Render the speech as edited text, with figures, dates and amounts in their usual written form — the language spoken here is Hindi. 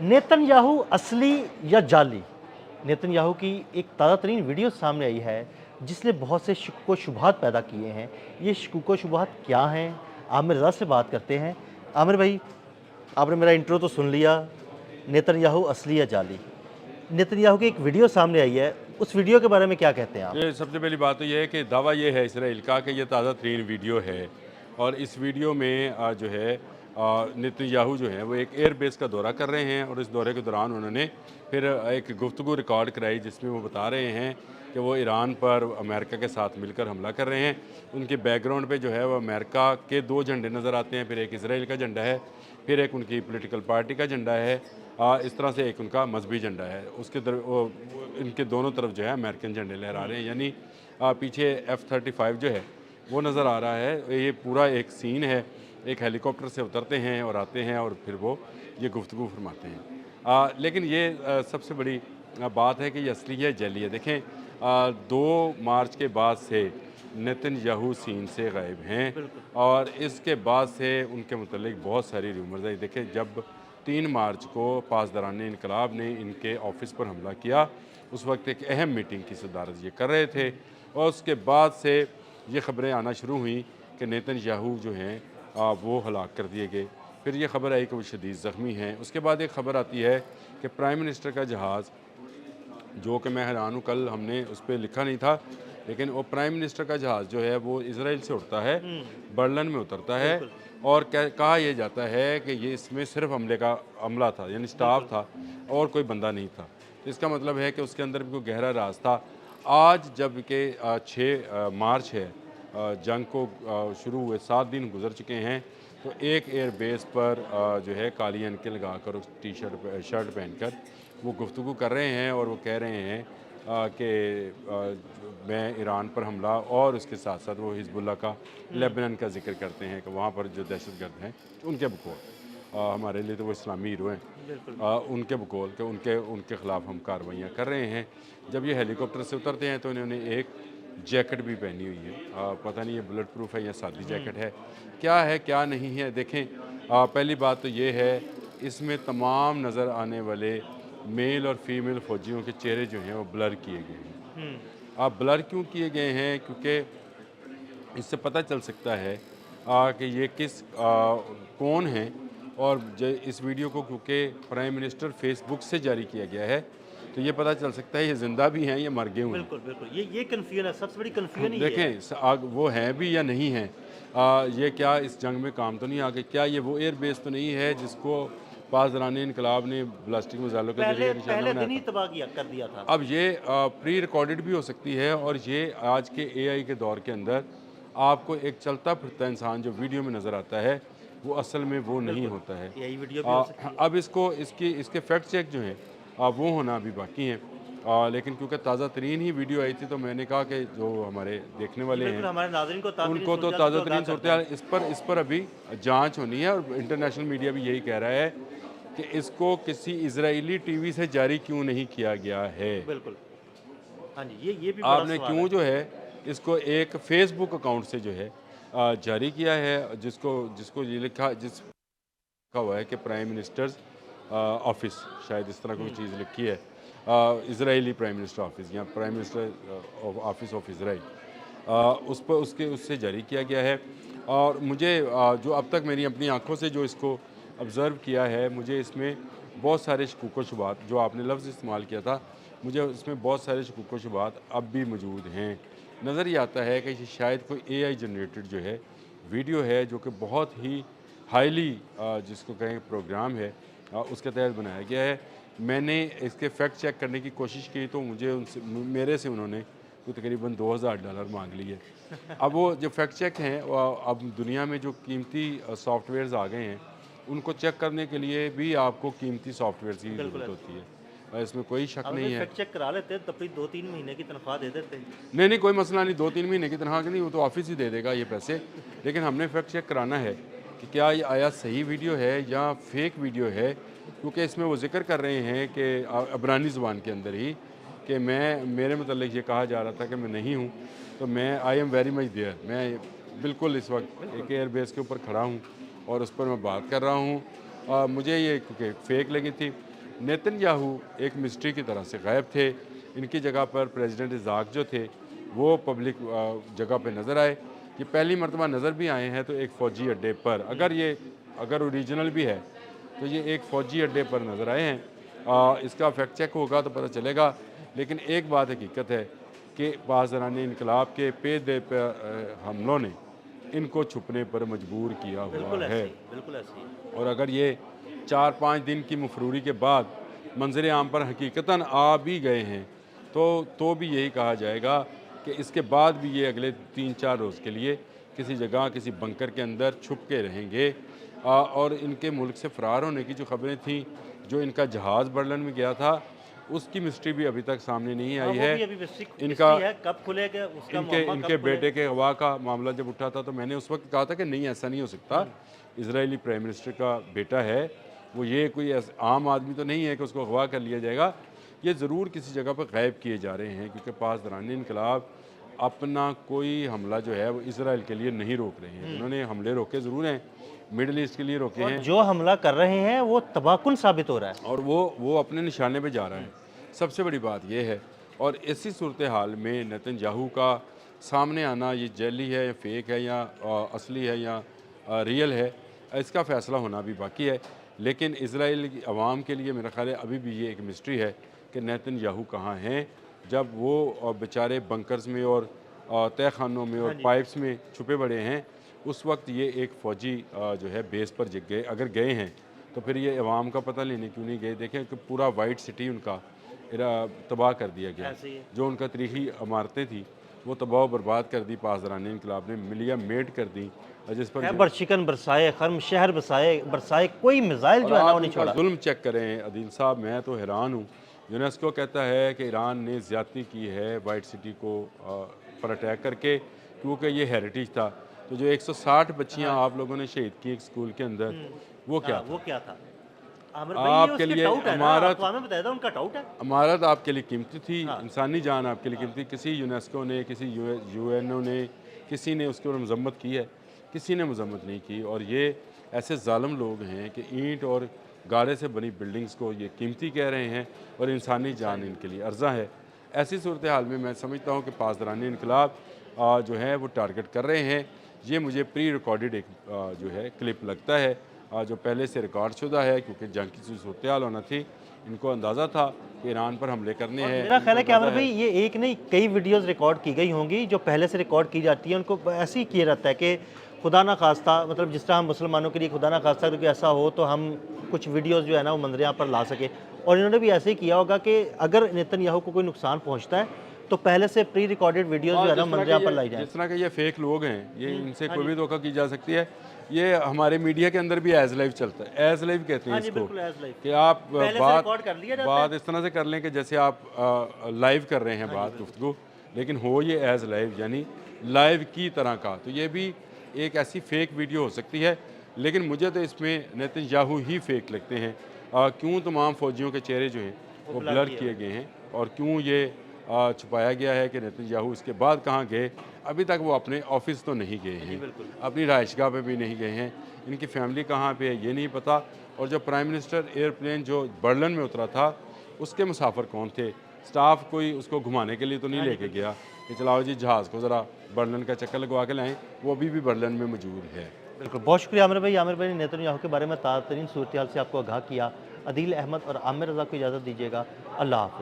नेतन्याहू असली या जाली? नेतन्याहू की एक ताज़ा तरीन वीडियो सामने आई है जिसने बहुत से शक व शुबहात पैदा किए हैं। ये शक व शुबहात क्या हैं? आमिर रज़ा से बात करते हैं। आमिर भाई, आपने मेरा इंट्रो तो सुन लिया, नेतन्याहू असली या जाली? नेतन्याहू की एक वीडियो सामने आई है, उस वीडियो के बारे में क्या कहते हैं आप? ये सबसे पहली बात तो ये है कि दावा ये है इसराइल का कि ये ताज़ा तरीन वीडियो है और इस वीडियो में जो है नेतन्याहू जो है वो एक एयर बेस का दौरा कर रहे हैं और इस दौरे के दौरान उन्होंने फिर एक गुफ्तगू रिकॉर्ड कराई जिसमें वो बता रहे हैं कि वो ईरान पर अमेरिका के साथ मिलकर हमला कर रहे हैं। उनके बैकग्राउंड पे जो है वो अमेरिका के 2 झंडे नज़र आते हैं, फिर एक इसराइल का झंडा है, फिर एक उनकी पॉलिटिकल पार्टी का झंडा है, इस तरह से एक उनका मजहबी झंडा है। उसके इनके दोनों तरफ जो है अमेरिकन झंडे लहरा रहे हैं, यानी पीछे F-35 जो है वो नज़र आ रहा है। ये पूरा एक सीन है, एक हेलीकॉप्टर से उतरते हैं और आते हैं और फिर वो ये गुफ्तगू फरमाते हैं। लेकिन ये सबसे बड़ी बात है कि ये असली है जैली है। देखें 2 मार्च के बाद से नेतन्याहू सीन से गायब हैं और इसके बाद से उनके मुतल्लिक बहुत सारी रूमर्स आई। देखें जब 3 मार्च को पासदारान इनकलाब ने इनके ऑफिस पर हमला किया, उस वक्त एक अहम मीटिंग की सदारत ये कर रहे थे और उसके बाद से ये ख़बरें आना शुरू हुई कि नेतन्याहू जो हैं वो हलाक कर दिए गए। फिर ये ख़बर आई कि वो शदीद ज़ख्मी हैं। उसके बाद एक ख़बर आती है कि प्राइम मिनिस्टर का जहाज़, जो कि मैं हैरान हूँ, कल हमने उस पर लिखा नहीं था, लेकिन वो प्राइम मिनिस्टर का जहाज़ जो है वो इसराइल से उड़ता है, बर्लिन में उतरता है और कहा यह जाता है कि ये इसमें सिर्फ अमला था, यानी स्टाफ था और कोई बंदा नहीं था। तो इसका मतलब है कि उसके अंदर भी कोई गहरा राज था। आज जब के 6 मार्च है, जंग को शुरू हुए 7 दिन गुजर चुके हैं, तो एक एयर बेस पर जो है काली अनके लगा कर, टी शर्ट पहनकर वो गुफ्तगू कर रहे हैं और वो कह रहे हैं कि मैं ईरान पर हमला और उसके साथ साथ वो हिजबुल्लाह का लेबनान का जिक्र करते हैं कि वहाँ पर जो दहशतगर्द हैं उनके बकौल हमारे लिए तो वो इस्लामी हीरो हैं, उनके बकौल के उनके ख़िलाफ़ हम कार्रवाइयाँ कर रहे हैं। जब ये हेलीकॉप्टर से उतरते हैं तो इन्होंने एक जैकेट भी पहनी हुई है, पता नहीं ये बुलेट प्रूफ है या सादी जैकेट है क्या नहीं है। देखें पहली बात तो ये है, इसमें तमाम नज़र आने वाले मेल और फीमेल फ़ौजियों के चेहरे जो हैं वो ब्लर किए गए हैं। आप ब्लर क्यों किए गए हैं? क्योंकि इससे पता चल सकता है कि ये कौन हैं और इस वीडियो को क्योंकि प्राइम मिनिस्टर फेसबुक से जारी किया गया है, तो ये पता चल सकता है ये ज़िंदा भी हैं या मर गए हुए हैं। बिल्कुल, बिल्कुल। ये कन्फ्यूजन है, सबसे बड़ी कन्फ्यूजन ये है। देखें वो हैं भी या नहीं हैं, ये क्या इस जंग में काम तो नहीं आ गए? क्या ये वो एयर बेस तो नहीं है जिसको पासदारान इनकलाब ने ब्लास्टिक मिसाइलों के जरिए निशाना पहले बनाया दिन ही था? तबाह कर दिया था। अब ये प्री रिकॉर्डेड भी हो सकती है और ये आज के एआई के दौर के अंदर आपको एक चलता फिरता इंसान जो वीडियो में नज़र आता है वो असल में वो नहीं होता है। यही वीडियो भी हो सकती है। अब इसके फैक्ट चेक जो हैं वो होना अभी बाकी हैं। लेकिन क्योंकि ताज़ा तरीन ही वीडियो आई थी तो मैंने कहा कि जो हमारे देखने वाले हैं हमारे नाज़रीन को उनको तो ताज़ा तरीन सूरत हाल इस पर अभी जांच होनी है और इंटरनेशनल मीडिया भी यही कह रहा है कि इसको किसी इजरायली टीवी से जारी क्यों नहीं किया गया है। बिल्कुल। हाँ जी, ये भी आपने क्यों जो है इसको एक फेसबुक अकाउंट से जो है जारी किया है, जिसको ये लिखा हुआ है कि प्राइम मिनिस्टर्स ऑफिस, शायद इस तरह कोई चीज़ लिखी है, इजरायली प्राइम मिनिस्टर ऑफिस या prime minister office of Israel, उससे जारी किया गया है। और मुझे जो अब तक मेरी अपनी आंखों से जो इसको ऑब्ज़र्व किया है, मुझे इसमें बहुत सारे शकूक व शुबहात, जो आपने लफ्ज़ इस्तेमाल किया था, मुझे इसमें बहुत सारे शकूक व शुबहात अब भी मौजूद हैं। नज़र ये आता है कि शायद कोई एआई जनरेटेड जो है वीडियो है, जो कि बहुत ही हाईली जिसको कहें प्रोग्राम है, उसके तहत बनाया गया है। मैंने इसके फैक्ट चेक करने की कोशिश की तो मेरे से उन्होंने तो तकरीबन $2000 मांग लिए। अब वो जो फैक्ट चेक हैं, अब दुनिया में जो कीमती सॉफ्टवेयर्स आ गए हैं, उनको चेक करने के लिए भी आपको कीमती सॉफ्टवेयर की ज़रूरत होती है, इसमें कोई शक नहीं है। फैक्ट चेक करा लेते तो फिर 2-3 महीने की तनख्वाह दे देते। नहीं, कोई मसला नहीं, 2-3 महीने की तनख्वाह की नहीं, वो तो ऑफिस ही दे देगा ये पैसे। लेकिन हमने फैक्ट चेक कराना है कि क्या ये आया सही वीडियो है या फेक वीडियो है, क्योंकि इसमें वो जिक्र कर रहे हैं कि अबरानी ज़ुबान के अंदर ही कि मेरे मतलब ये कहा जा रहा था कि मैं नहीं हूँ, तो I am very much there, मैं बिल्कुल इस वक्त एक एयर बेस के ऊपर खड़ा हूँ और उस पर मैं बात कर रहा हूँ। मुझे ये क्योंकि फ़ेक लगी थी, नेतन्याहू एक मिस्ट्री की तरह से गायब थे। इनकी जगह पर प्रेसिडेंट इज़ाक जो थे वो पब्लिक जगह पे नज़र आए। ये पहली मरतबा नज़र भी आए हैं तो एक फ़ौजी अड्डे पर, अगर ओरिजिनल भी है तो ये एक फ़ौजी अड्डे पर नज़र आए हैं। इसका फैक्ट चेक होगा तो पता चलेगा, लेकिन एक बात हकीकत है कि पासदारान इनकलाब के पे हमलों ने इनको छुपने पर मजबूर किया हुआ है। बिल्कुल ऐसे ही। और अगर ये 4-5 दिन की मफरूरी के बाद मंजर आम पर हकीकतन आ भी गए हैं तो भी यही कहा जाएगा कि इसके बाद भी ये अगले 3-4 रोज़ के लिए किसी जगह किसी बंकर के अंदर छुप के रहेंगे। और इनके मुल्क से फ़रार होने की जो खबरें थीं, जो इनका जहाज़ बर्लिन में गया था, उसकी मिस्ट्री भी अभी तक सामने नहीं आई है। इनका कब खुलेगा उसका इनके बेटे के अगवा का मामला जब उठा था तो मैंने उस वक्त कहा था कि नहीं, ऐसा नहीं हो सकता। इजरायली प्राइम मिनिस्टर का बेटा है वो, ये कोई आम आदमी तो नहीं है कि उसको अगवा कर लिया जाएगा। ये ज़रूर किसी जगह पर गायब किए जा रहे हैं, क्योंकि पासदारान इनकलाब अपना कोई हमला जो है वो इसराइल के लिए नहीं रोक रहे हैं। उन्होंने हमले रोके ज़रूर हैं, मिडल ईस्ट के लिए रोके हैं, जो हमला कर रहे हैं वो तबाहकुन साबित हो रहा है और वो अपने निशाने पे जा रहे हैं। सबसे बड़ी बात यह है। और इसी सूरत हाल में नेतन्याहू का सामने आना, ये जेली है या फेक है या असली है या रियल है, इसका फ़ैसला होना भी बाकी है। लेकिन इजराइल की आवाम के लिए मेरा ख्याल है अभी भी ये एक मिस्ट्री है कि नेतन्याहू कहाँ हैं। जब वो बेचारे बंकर्स में और तह खानों में और पाइप्स में छुपे पड़े हैं, उस वक्त ये एक फ़ौजी जो है बेस पर गए, अगर गए हैं तो फिर ये अवाम का पता लेने क्यों नहीं गए। देखें कि पूरा वाइट सिटी उनका तबाह कर दिया गया, जो उनका तारीखी इमारतें थी वो तबाह बर्बाद कर दी पासदारान इनकलाब ने, मिलिया मेड कर दी, जिस पर चिकन बरसाए, खर्म शहर बरसाए, कोई मिसाइल जो है ना वो नहीं छोड़ा। जुल्म चेक करें अदील साहब, मैं तो हैरान हूँ। यूनेस्को कहता है कि ईरान ने ज़्यादती की है वाइट सिटी को पर अटैक करके, क्योंकि ये हेरिटेज था। तो जो 160 बच्चियाँ आप लोगों ने शहीद की एक स्कूल के अंदर, वो क्या था? आपके लिए अमारत आपके लिए कीमती थी, इंसानी जान आपके लिए कीमती। किसी यूनेस्को ने, किसी यूएनओ ने, किसी ने उसकी मजम्मत की है? किसी ने मजम्मत नहीं की। और ये ऐसे जालिम लोग हैं कि ईंट और गारे से बनी बिल्डिंग्स को ये कीमती कह रहे हैं और इंसानी जान इनके लिए अर्जा है। ऐसी सूरत हाल में मैं समझता हूँ कि पासदारान इनकलाब जो है वो टारगेट कर रहे हैं। ये मुझे प्री रिकॉर्डेड एक जो है क्लिप लगता है, जो पहले से रिकॉर्ड शुदा है, क्योंकि जंग की सूरत हाल होना थी। इनको अंदाज़ा था कि ईरान पर हमले करने हैं। मेरा ख्याल है कि आमिर भाई ये एक नहीं कई वीडियोस रिकॉर्ड की गई होंगी जो पहले से रिकॉर्ड की जाती है। उनको ऐसे ही किया जाता है कि खुदा ना खास्ता, मतलब जिस तरह हम मुसलमानों के लिए खुदा ना खास्ता तो ऐसा हो तो हम कुछ वीडियोस जो है ना वो मंजर यहाँ पर ला सके। और इन्होंने भी ऐसे ही किया होगा कि अगर नेतन्याहू को कोई नुकसान पहुँचता है तो पहले से प्री रिकॉर्डेड वीडियोस जो है ना मंजर यहाँ पर लाई जाए। जिस तरह के ये फेक लोग हैं, ये इनसे कोई भी धोखा की जा सकती है। ये हमारे मीडिया के अंदर भी एज लाइव चलता है, एज लाइव कहते हैं इसको, कि आप बात इस तरह से कर लें कि जैसे आप लाइव कर रहे हैं बात गुफ्तगू, लेकिन हो ये एज लाइव, यानी लाइव की तरह का। तो ये भी एक ऐसी फेक वीडियो हो सकती है, लेकिन मुझे तो इसमें नेतन्याहू ही फेक लगते हैं। क्यों तमाम फ़ौजियों के चेहरे जो हैं वो ब्लर किए गए हैं, और क्यों ये छुपाया गया है कि नेतन्याहू इसके बाद कहाँ गए। अभी तक वो अपने ऑफिस तो नहीं गए हैं, अपनी रहायशगाह पे भी नहीं गए हैं, इनकी फैमिली कहाँ पे है ये नहीं पता। और जो प्राइम मिनिस्टर एयरप्लेन जो बर्लिन में उतरा था उसके मुसाफिर कौन थे? स्टाफ कोई उसको घुमाने के लिए तो नहीं लेके गया कि चलाओ जी जहाज़ को ज़रा बर्लिन का चक्कर लगवा के लाएँ, वो अभी भी बर्लिन में मौजूद है। बिल्कुल, बहुत शुक्रिया आमिर भाई। आमिर भाई ने नेतन्याहू के बारे में ताज़ा तरीन सूरत हाल से आपको आगाह किया। अदील अहमद और आमिर रज़ा को इजाज़त दीजिएगा। अल्लाह हाफ़िज़।